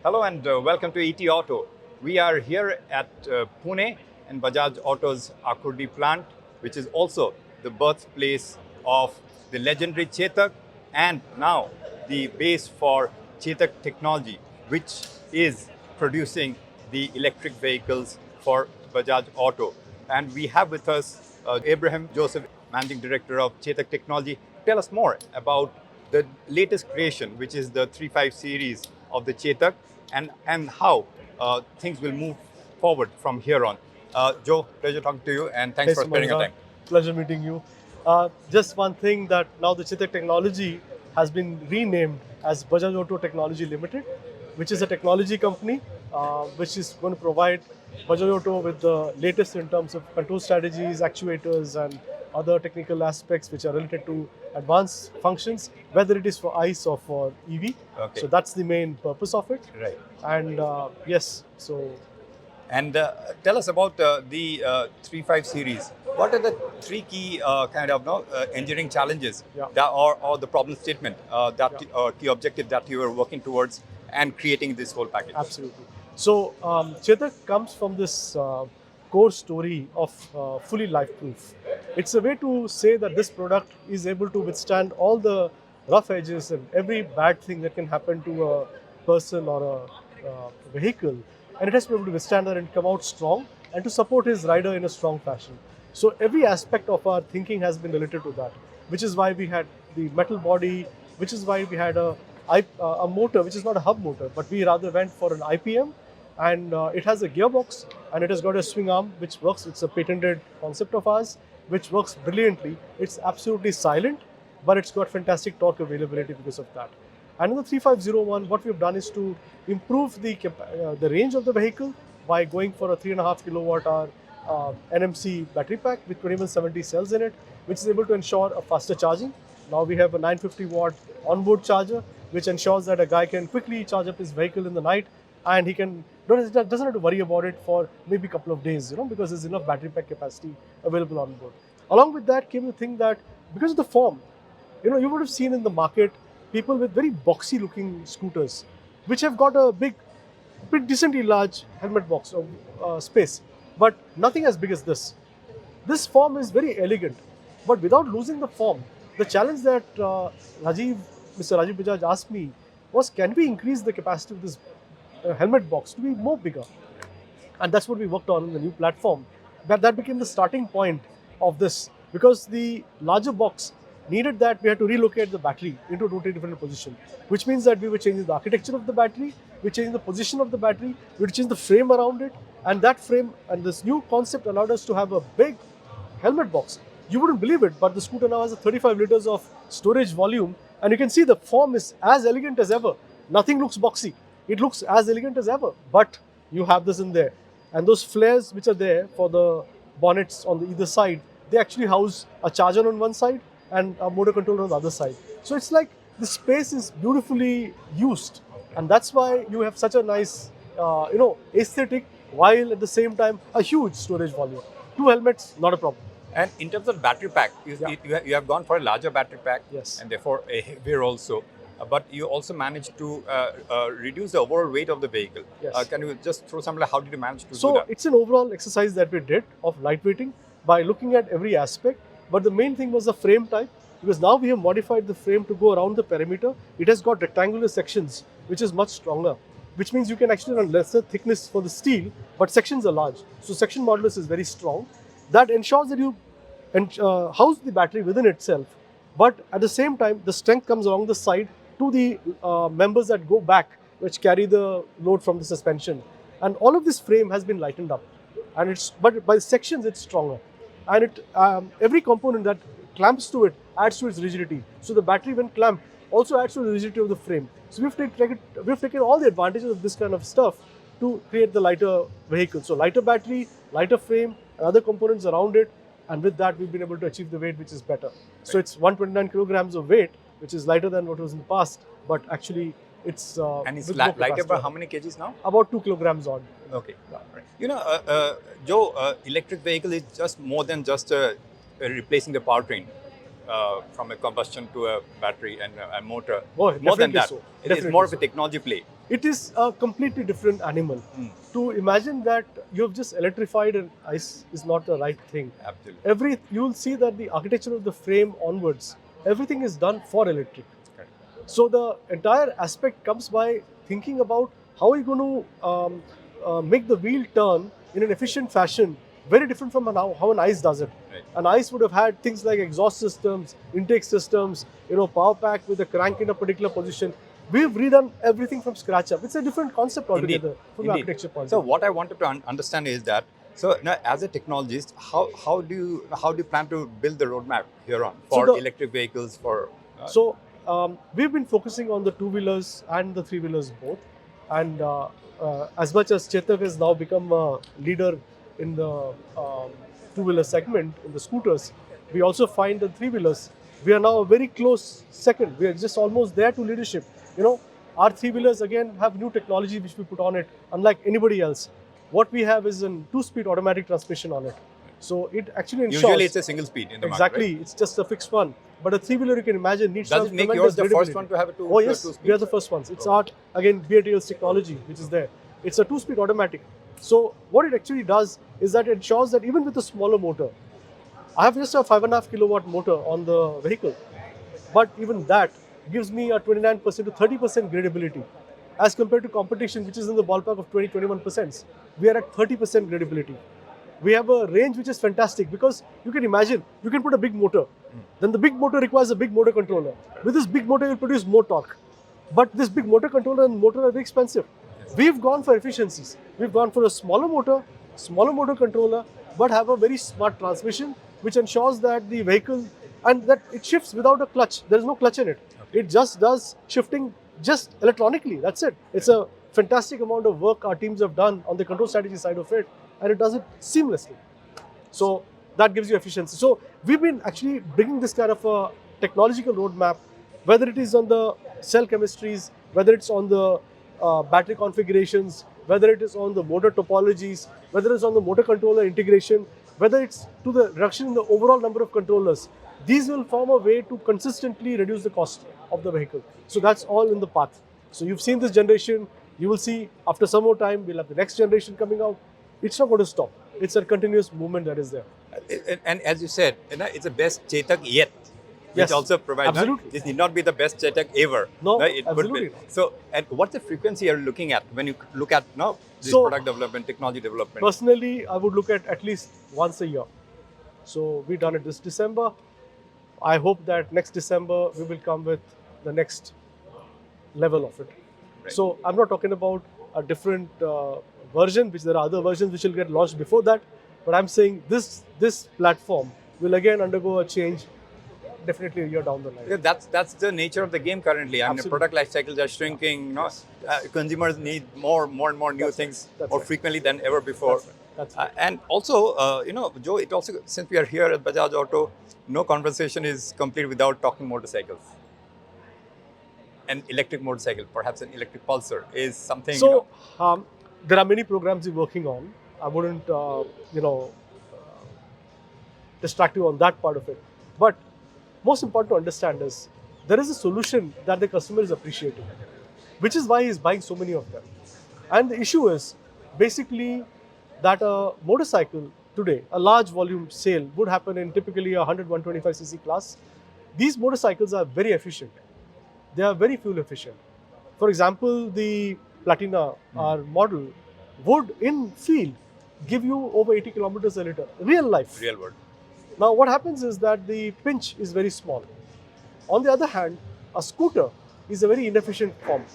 Hello and welcome to ETAuto. We are here at Pune in Bajaj Auto's Akurdi plant, which is also the birthplace of the legendary Chetak and now the base for Chetak Technology, which is producing the electric vehicles for Bajaj Auto. And we have with us Abraham Joseph, Managing Director of Chetak Technology. Tell us more about the latest creation, which is the 35 series of the Chetak, and how things will move forward from here on. Joe, pleasure talking to you, and thanks Hey for sparing your Sumantra, time. pleasure meeting you. Just one thing that now the Chetak Technology has been renamed as Bajaj Auto Technology Limited, which is a technology company which is going to provide Bajaj Auto with the latest in terms of control strategies, actuators, and other technical aspects which are related to advanced functions, whether it is for ICE or for EV. Okay. So that's the main purpose of it. Right. And yes, so And tell us about the 35 series. What are the three key kind of engineering challenges Yeah. or the problem statement Yeah. key objective that you are working towards and creating this whole package? Absolutely. So Chetak comes from this core story of fully life-proof. It's a way to say that this product is able to withstand all the rough edges and every bad thing that can happen to a person or a vehicle, and it has to be able to withstand that and come out strong and to support his rider in a strong fashion. So every aspect of our thinking has been related to that, which is why we had the metal body, which is why we had a motor, which is not a hub motor, but we rather went for an IPM, and it has a gearbox and it has got a swing arm which works. It's a patented concept of ours, which works brilliantly. It's absolutely silent, but it's got fantastic torque availability because of that. And in the 3501, what we've done is to improve the range of the vehicle by going for a 3.5 kilowatt hour NMC battery pack with 2170 cells in it, which is able to ensure a faster charging. Now we have a 950 watt onboard charger, which ensures that a guy can quickly charge up his vehicle in the night, and he doesn't have to worry about it for maybe a couple of days, because there's enough battery pack capacity available on board. Along with that came the thing that because of the form, you would have seen in the market people with very boxy looking scooters, which have got a bit decently large helmet box of space, but nothing as big as this. This form is very elegant, but without losing the form. The challenge that Mr. Rajiv Bajaj asked me was, can we increase the capacity of this helmet box to be more bigger? And that's what we worked on in the new platform. That became the starting point of this, because the larger box needed that we had to relocate the battery into a totally different position, which means that we were changing the architecture of the battery, we changing the position of the battery, we would change the frame around it, and that frame and this new concept allowed us to have a big helmet box. You wouldn't believe it, but the scooter now has a 35 liters of storage volume, and you can see the form is as elegant as ever. Nothing looks boxy. It looks as elegant as ever, but you have this in there. And those flares which are there for the bonnets on the either side, they actually house a charger on one side and a motor controller on the other side. So it's like the space is beautifully used, and that's why you have such a nice, aesthetic, while at the same time a huge storage volume. Two helmets, not a problem. And in terms of battery pack, you have gone for a larger battery pack, Yes. and therefore a heavier also. But you also managed to reduce the overall weight of the vehicle. Yes. Can you just throw some light? How did you manage to do So that? it's an overall exercise that we did of lightweighting by looking at every aspect. But the main thing was the frame type, because now we have modified the frame to go around the perimeter. It has got rectangular sections, which is much stronger, which means you can actually run lesser thickness for the steel, but sections are large. So section modulus is very strong. That ensures that you house the battery within itself, but at the same time, the strength comes along the side to the members that go back, which carry the load from the suspension. And all of this frame has been lightened up, and but by sections it's stronger, and every component that clamps to it adds to its rigidity. So the battery, when clamped, also adds to the rigidity of the frame. So we've taken all the advantages of this kind of stuff to create the lighter vehicle. So lighter battery, lighter frame, and other components around it, and with that we've been able to achieve the weight which is better. So it's 129 kilograms of weight, which is lighter than what was in the past, but actually it's And it's with more lighter by capacity. how many kgs now? About 2 kilograms odd. Okay. Right. Joe, electric vehicle is just more than just replacing the powertrain. from a combustion to a battery and a motor. Oh, More than definitely that, so. it is Definitely more of so. a technology play. It is a completely different animal. To imagine that you've just electrified an ICE is not the right thing. Absolutely. You'll see that the architecture of the frame onwards, everything is done for electric. Correct. So the entire aspect comes by thinking about how are you going to make the wheel turn in an efficient fashion, very different from how an ICE does it. Right. An ICE would have had things like exhaust systems, intake systems, power pack with a crank in a particular position. We've redone everything from scratch up. It's a different concept altogether from the architecture point So of view. what I wanted to understand is that, so now as a technologist, how do you plan to build the roadmap here on for electric vehicles for? We've been focusing on the two-wheelers and the three-wheelers both. And as much as Chetak has now become a leader in the two-wheeler segment, in the scooters, we also find the three-wheelers. We are now a very close second. We are just almost there to leadership. Our three-wheelers again have new technology which we put on it, unlike anybody else. What we have is a two-speed automatic transmission on it. So it actually ensures... Usually it's a single speed in the market, Exactly, right? It's just a fixed one. But a three-wheeler, you can imagine, needs Does it make yours the first one to have a two? Oh yes, two speed? we are the first ones. It's our, again, BATL's technology which is there. It's a two-speed automatic. So what it actually does is that it ensures that even with a smaller motor, I have just a 5.5 kilowatt motor on the vehicle, but even that gives me a 29% to 30% gradability. As compared to competition, which is in the ballpark of 20-21%, we are at 30% gradability. We have a range which is fantastic because you can imagine, you can put a big motor. Then the big motor requires a big motor controller. With this big motor, you produce more torque. But this big motor controller and motor are very expensive. We've gone for efficiencies. We've gone for a smaller motor controller, but have a very smart transmission, which ensures that the vehicle, and that it shifts without a clutch. There is no clutch in it. It just does shifting just electronically. That's it. It's a fantastic amount of work our teams have done on the control strategy side of it, and it does it seamlessly. So that gives you efficiency. So we've been actually bringing this kind of a technological roadmap, whether it is on the cell chemistries, whether it's on the battery configurations, whether it is on the motor topologies, whether it's on the motor controller integration, whether it's to the reduction in the overall number of controllers. These will form a way to consistently reduce the cost of the vehicle. So that's all in the path. So you've seen this generation, you will see after some more time, we'll have the next generation coming out. It's not going to stop. It's a continuous movement that is there. And as you said, it's the best Chetak yet. Yes, which also provides absolutely. This need not be the best Chetak ever. No, It absolutely could be. not. So, and what's the frequency you're looking at when you look at this product development, technology development? Personally, I would look at least once a year. So we've done it this December. I hope that next December we will come with the next level of it. Right. So I'm not talking about a different version, which there are other versions which will get launched before that. But I'm saying this platform will again undergo a change definitely a year down the line. Yeah, that's the nature of the game currently. I mean, product life cycles are shrinking. Consumers need more and more new things more frequently than ever before. That's right. And also, Joe, it also, since we are here at Bajaj Auto, no conversation is complete without talking motorcycles. An electric motorcycle, perhaps an electric pulsar, is something. So there are many programs we're working on. I wouldn't, distract you on that part of it. But most important to understand is there is a solution that the customer is appreciating, which is why he's buying so many of them. And the issue is basically that a motorcycle today, a large volume sale would happen in typically a 100-125cc class. These motorcycles are very efficient. They are very fuel efficient. For example, the Platina, our model, would in field give you over 80 kilometers a liter, real life. Real world. Now what happens is that the pinch is very small. On the other hand, a scooter is a very inefficient form.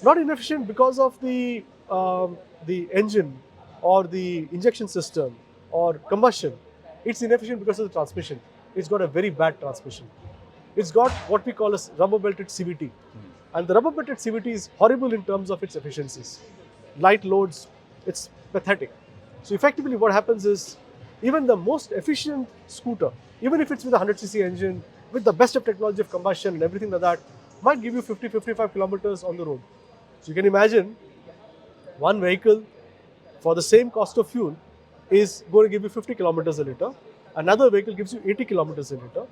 Not inefficient because of the engine or the injection system or combustion. It's inefficient because of the transmission. It's got a very bad transmission. It's got what we call a rubber belted CVT. And the rubber belted CVT is horrible in terms of its efficiencies. Light loads, it's pathetic. So effectively what happens is, even the most efficient scooter, even if it's with a 100cc engine, with the best of technology of combustion and everything like that, might give you 50-55 kilometers on the road. So you can imagine one vehicle for the same cost of fuel is going to give you 50 kilometers a liter. Another vehicle gives you 80 kilometers a liter.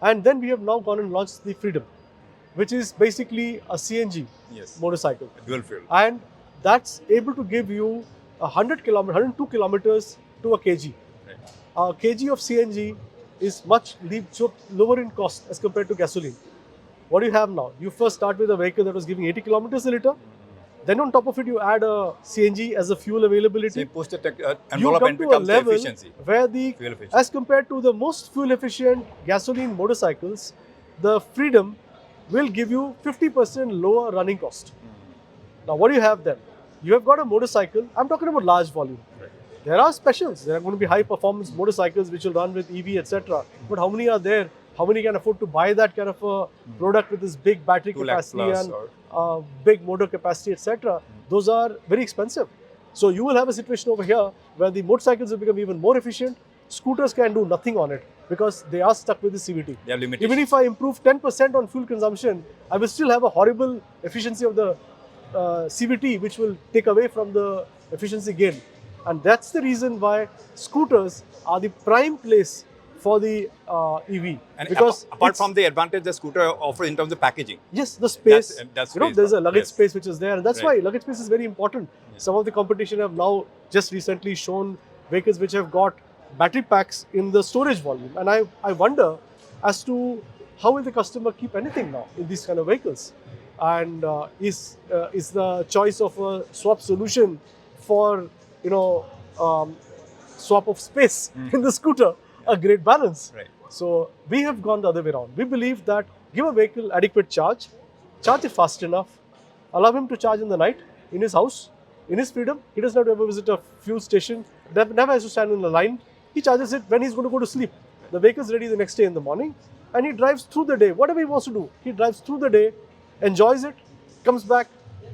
And then we have now gone and launched the Freedom, which is basically a CNG Yes. motorcycle. Dual fuel. And that's able to give you 102 kilometers to a kg. Right. A kg of CNG is much lower in cost as compared to gasoline. What do you have now? You first start with a vehicle that was giving 80 kilometers a liter. Then on top of it, you add a CNG as a fuel availability. So you push the You envelope come and to a becomes the level efficiency. where the, Fuel efficiency. as compared to the most fuel efficient gasoline motorcycles, the Freedom will give you 50% lower running cost. Now, what do you have then? You have got a motorcycle. I'm talking about large volume. Right. There are specials. There are going to be high performance motorcycles which will run with EV, etc. But how many are there? How many can afford to buy that kind of a product with this big battery 2 lakh capacity plus and big motor capacity, etc.? Those are very expensive. So you will have a situation over here where the motorcycles will become even more efficient. Scooters can do nothing on it because they are stuck with the CVT. They are limited. Even if I improve 10% on fuel consumption, I will still have a horrible efficiency of the CVT, which will take away from the efficiency gain. And that's the reason why scooters are the prime place for the EV. And because apart from the advantage the scooter offers in terms of packaging. yes, the space. That's you know, space there's a part. luggage Yes. space which is there, and that's Right. why luggage space is very important. Some of the competition have now just recently shown vehicles which have got battery packs in the storage volume, and I wonder as to how will the customer keep anything now in these kind of vehicles, and is the choice of a swap solution for swap of space in the scooter a great balance. Right. So we have gone the other way around. We believe that give a vehicle adequate charge it fast enough, allow him to charge in the night in his house, in his Freedom. He doesn't have to ever visit a fuel station, never has to stand in a line. He charges it when he's going to go to sleep. The vehicle's ready the next day in the morning, and he drives through the day. Whatever he wants to do, he drives through the day, enjoys it, comes back,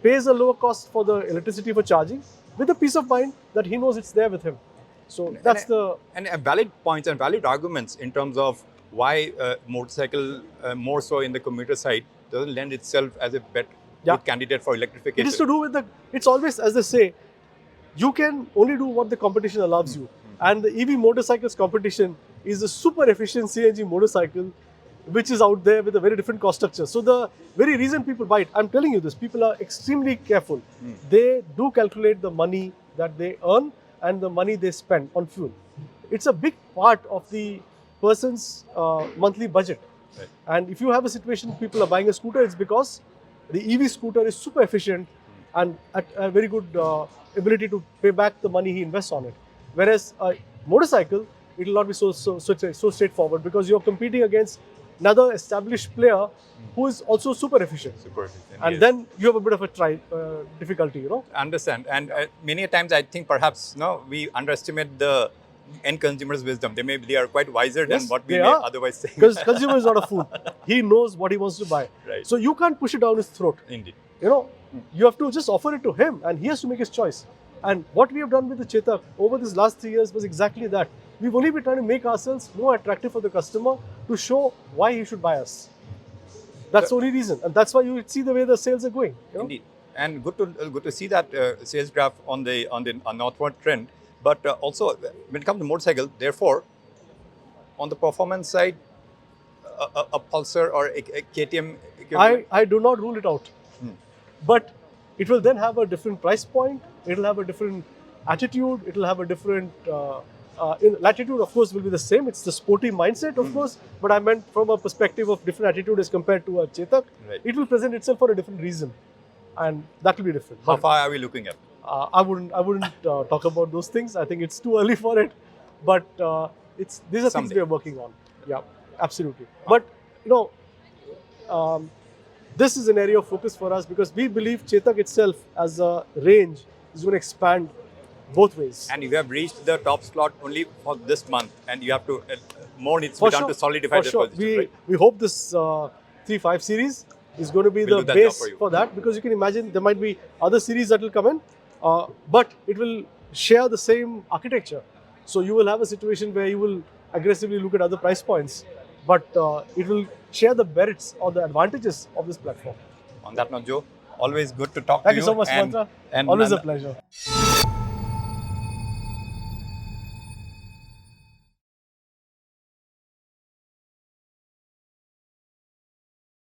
pays a lower cost for the electricity for charging, with the peace of mind that he knows it's there with him. So that's and valid points and valid arguments in terms of why motorcycle more so in the commuter side doesn't lend itself as a good candidate for electrification. It is to do with it's always, as they say, you can only do what the competition allows you. And the EV motorcycles competition is a super efficient CNG motorcycle which is out there with a very different cost structure. So the very reason people buy it, I'm telling you this, people are extremely careful. They do calculate the money that they earn and the money they spend on fuel. It's a big part of the person's monthly budget. Right. And if you have a situation people are buying a scooter, it's because the EV scooter is super efficient and at a very good ability to pay back the money he invests on it. Whereas a motorcycle, it will not be so straightforward because you're competing against another established player who is also super efficient. And then you have a bit of a difficulty, Understand. And many times I think perhaps we underestimate the end consumer's wisdom. They are quite wiser than what we may otherwise say. Because consumer is not a fool. He knows what he wants to buy. Right. So you can't push it down his throat. Indeed. You have to just offer it to him and he has to make his choice. And what we have done with the Chetak over these last 3 years was exactly that. We've only been trying to make ourselves more attractive for the customer to show why he should buy us. That's the only reason. And that's why you see the way the sales are going. Indeed. And good to see that sales graph on the northward trend. But also, when it comes to motorcycle, therefore, on the performance side, a Pulsar or a KTM equivalent? I do not rule it out. But it will then have a different price point. It will have a different attitude. It will have a different latitude, of course, will be the same. It's the sporty mindset, of course. But I meant from a perspective of different attitude as compared to a Chetak. Right. It will present itself for a different reason. And that will be different. How far are we looking at? I wouldn't talk about those things. I think it's too early for it. But these are things we are working on. Yeah, absolutely. But this is an area of focus for us because we believe Chetak itself as a range is going to expand both ways. And you have reached the top slot only for this month, and you have to more needs to be done to solidify the position. Right? We hope this 3.5 series is going to be the base for that, because you can imagine there might be other series that will come in, but it will share the same architecture. So you will have a situation where you will aggressively look at other price points, but it will share the merits or the advantages of this platform. On that note, Joe, always good to talk to you. Thank you so much, Sumantra. Always a pleasure.